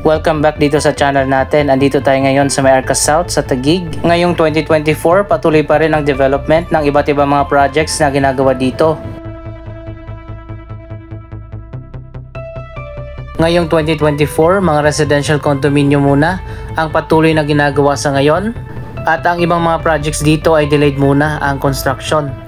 Welcome back dito sa channel natin. Andito tayo ngayon sa may Arca South sa Taguig. Ngayong 2024, patuloy pa rin ang development ng iba't ibang mga projects na ginagawa dito. Ngayong 2024, mga residential condominium muna ang patuloy na ginagawa sa ngayon. At ang ibang mga projects dito ay delayed muna ang construction.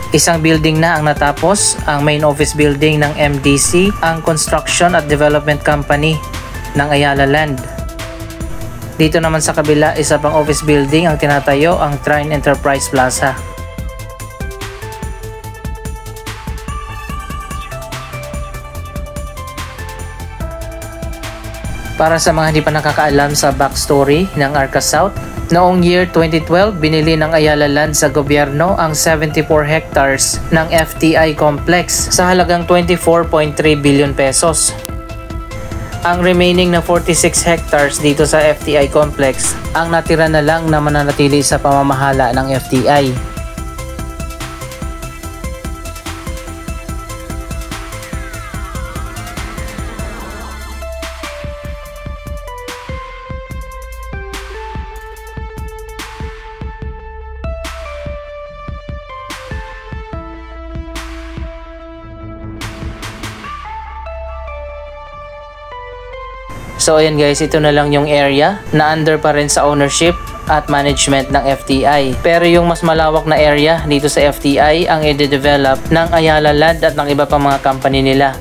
Isang building na ang natapos, ang main office building ng MDC, ang Construction at Development Company ng Ayala Land. Dito naman sa kabila, isa pang office building ang tinatayo, ang Trine Enterprise Plaza. Para sa mga hindi pa nakakaalam sa backstory ng Arca South, noong year 2012, binili ng Ayala Land sa gobyerno ang 74 hectares ng FTI complex sa halagang 24.3 billion pesos. Ang remaining na 46 hectares dito sa FTI complex ang natira na lang na mananatili sa pamamahala ng FTI. So ayan guys, ito na lang yung area na under pa rin sa ownership at management ng FTI. Pero yung mas malawak na area dito sa FTI ang i-develop ng Ayala Land at ng iba pang mga company nila.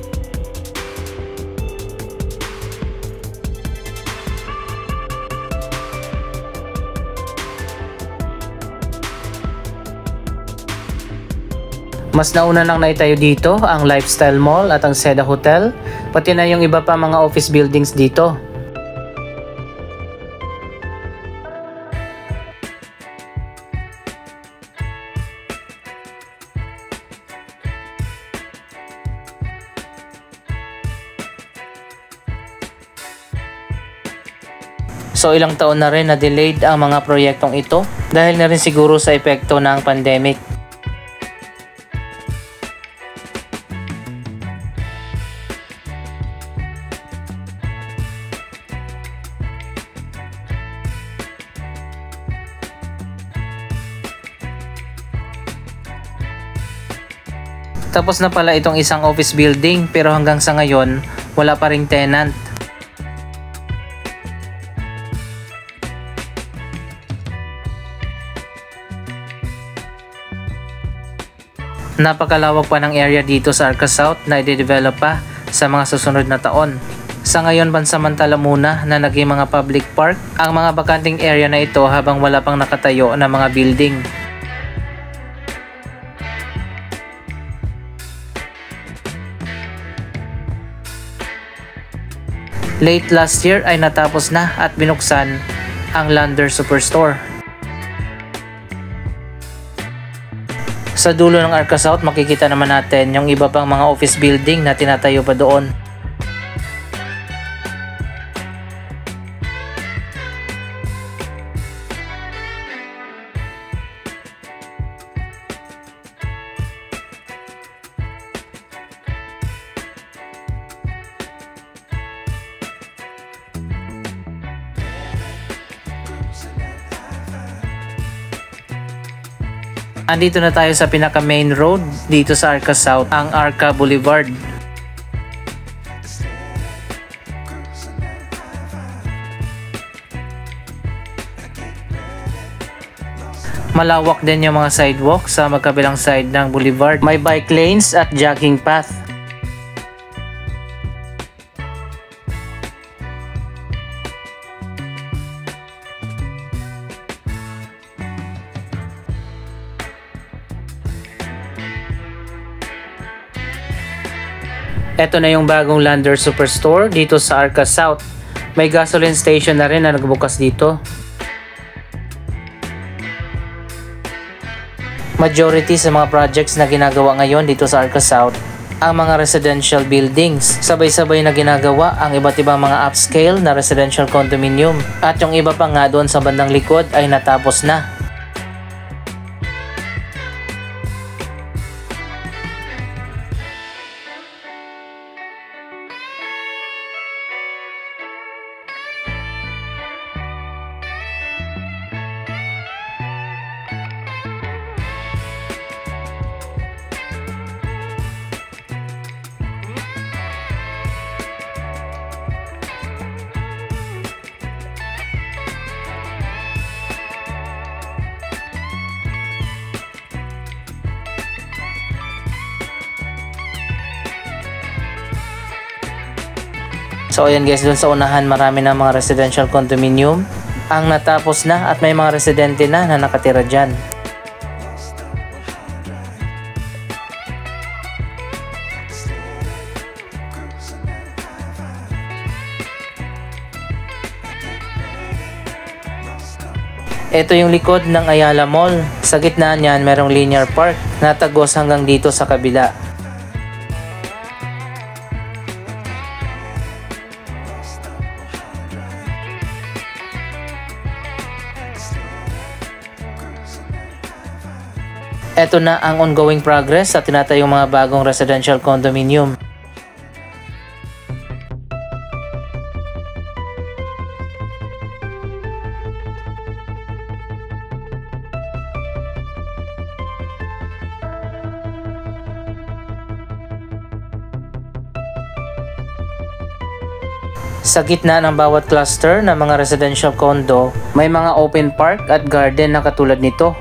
Mas nauna nang naitayo dito ang Lifestyle Mall at ang Seda Hotel, pati na yung iba pa mga office buildings dito. So ilang taon na rin na delayed ang mga proyektong ito dahil na rin siguro sa epekto ng pandemic. Tapos na pala itong isang office building pero hanggang sa ngayon wala pa ring tenant. Napakalawak pa ng area dito sa Arca South na i-develop pa sa mga susunod na taon. Sa ngayon pansamantala muna na naging mga public park ang mga bakanting area na ito habang wala pang nakatayo na mga building. Late last year ay natapos na at binuksan ang Lander Superstore. Sa dulo ng Arca South makikita naman natin yung iba pang mga office building na tinatayo pa doon. Andito na tayo sa pinaka main road dito sa Arca South, ang Arca Boulevard. Malawak din yung mga sidewalk sa magkabilang side ng boulevard. May bike lanes at jogging path. Ito na yung bagong Lander Superstore dito sa Arca South. May gasoline station na rin na nagbukas dito. Majority sa mga projects na ginagawa ngayon dito sa Arca South, ang mga residential buildings. Sabay-sabay na ginagawa ang iba't ibang mga upscale na residential condominium. At yung iba pa nga doon sa bandang likod ay natapos na. So ayan guys, dun sa unahan marami na mga residential condominium ang natapos na at may mga residente na nakatira dyan. Ito yung likod ng Ayala Mall. Sa gitna niyan merong linear park na tagos hanggang dito sa kabila. Ito na ang ongoing progress sa tinatayong mga bagong residential condominium. Sa gitna ng bawat cluster ng mga residential condo, may mga open park at garden na katulad nito.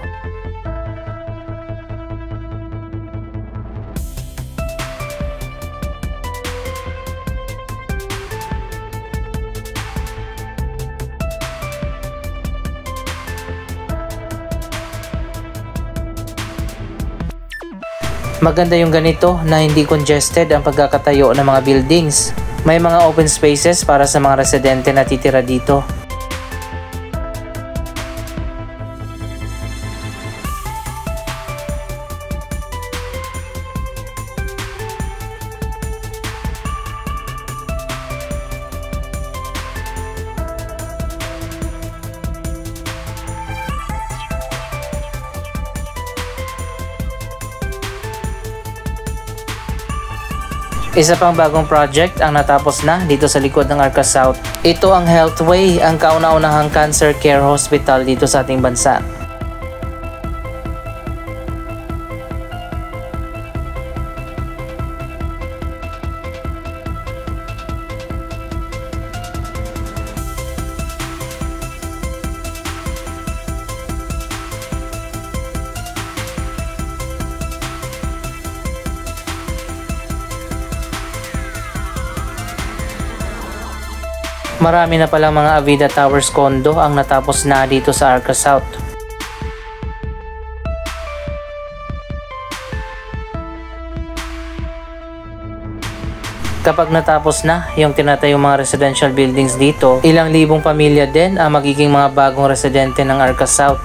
Maganda yung ganito na hindi congested ang pagkakatayo ng mga buildings. May mga open spaces para sa mga residente na titira dito. Isa pang bagong project ang natapos na dito sa likod ng Arca South. Ito ang Healthway, ang kauna-unahang cancer care hospital dito sa ating bansa. Marami na palang mga Avida Towers condo ang natapos na dito sa Arca South. Kapag natapos na yung tinatayong mga residential buildings dito, ilang libong pamilya din ang magiging mga bagong residente ng Arca South.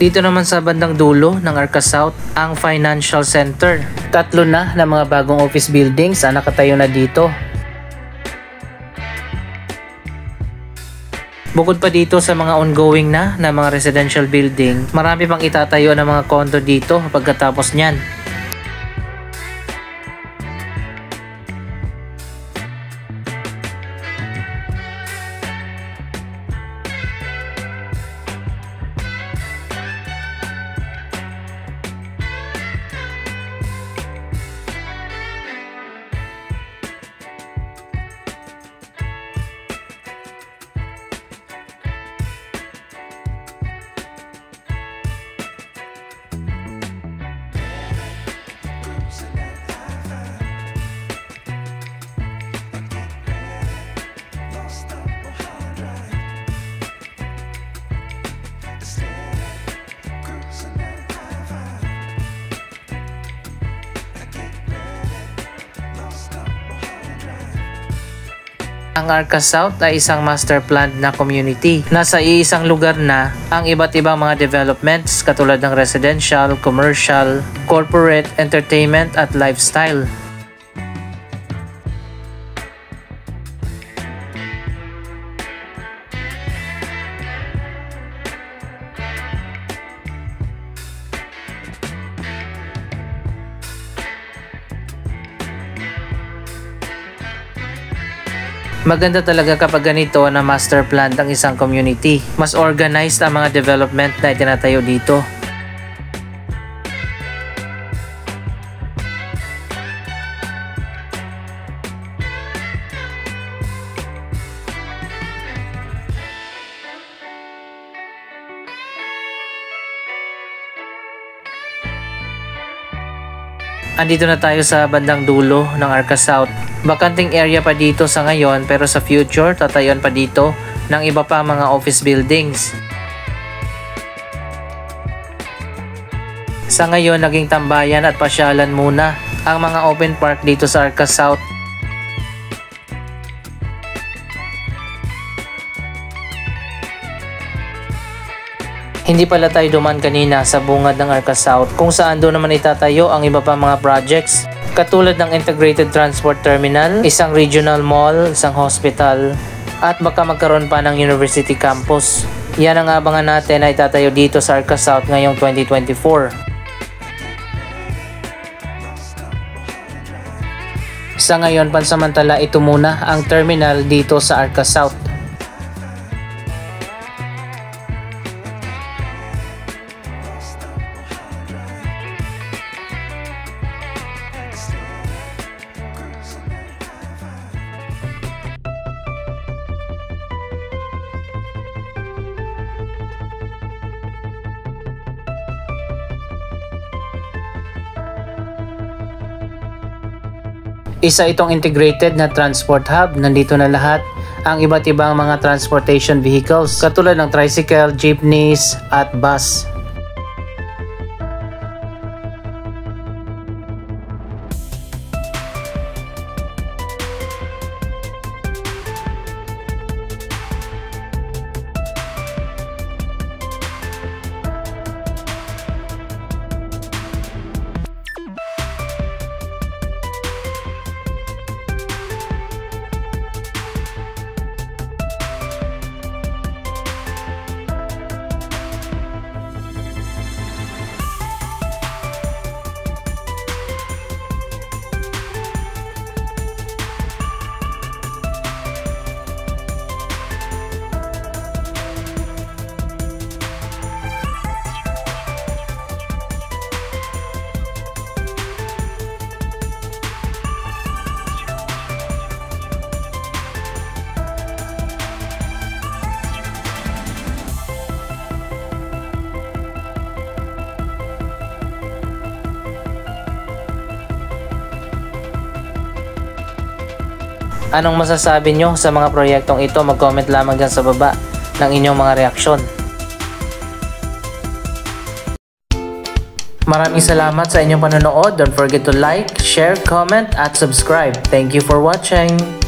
Dito naman sa bandang dulo ng Arca South, ang Financial Center. 3 na mga bagong office buildings ang nakatayo na dito. Bukod pa dito sa mga ongoing na mga residential building, marami pang itatayo ng mga condo dito pagkatapos niyan. Ang Arca South ay isang master planned na community. Nasa iisang lugar na ang iba't ibang mga developments katulad ng residential, commercial, corporate, entertainment at lifestyle. Maganda talaga kapag ganito na master planned ang isang community. Mas organized ang mga development na itinatayo dito. Andito na tayo sa bandang dulo ng Arca South. Bakanting area pa dito sa ngayon pero sa future tatayuan pa dito ng iba pa mga office buildings. Sa ngayon naging tambayan at pasyalan muna ang mga open park dito sa Arca South. Hindi pala tayo duman kanina sa bungad ng Arca South kung saan doon naman itatayo ang iba pa mga projects katulad ng Integrated Transport Terminal, isang regional mall, isang hospital, at baka magkaroon pa ng University Campus. Yan ang abangan natin na itatayo dito sa Arca South ngayong 2024. Sa ngayon, pansamantala ito muna ang terminal dito sa Arca South. Isa itong integrated na transport hub. Nandito na lahat ang iba't ibang mga transportation vehicles katulad ng tricycle, jeepneys at bus. Anong masasabi nyo sa mga proyektong ito? Mag-comment lamang dyan sa baba ng inyong mga reaksyon. Maraming salamat sa inyong panonood. Don't forget to like, share, comment at subscribe. Thank you for watching.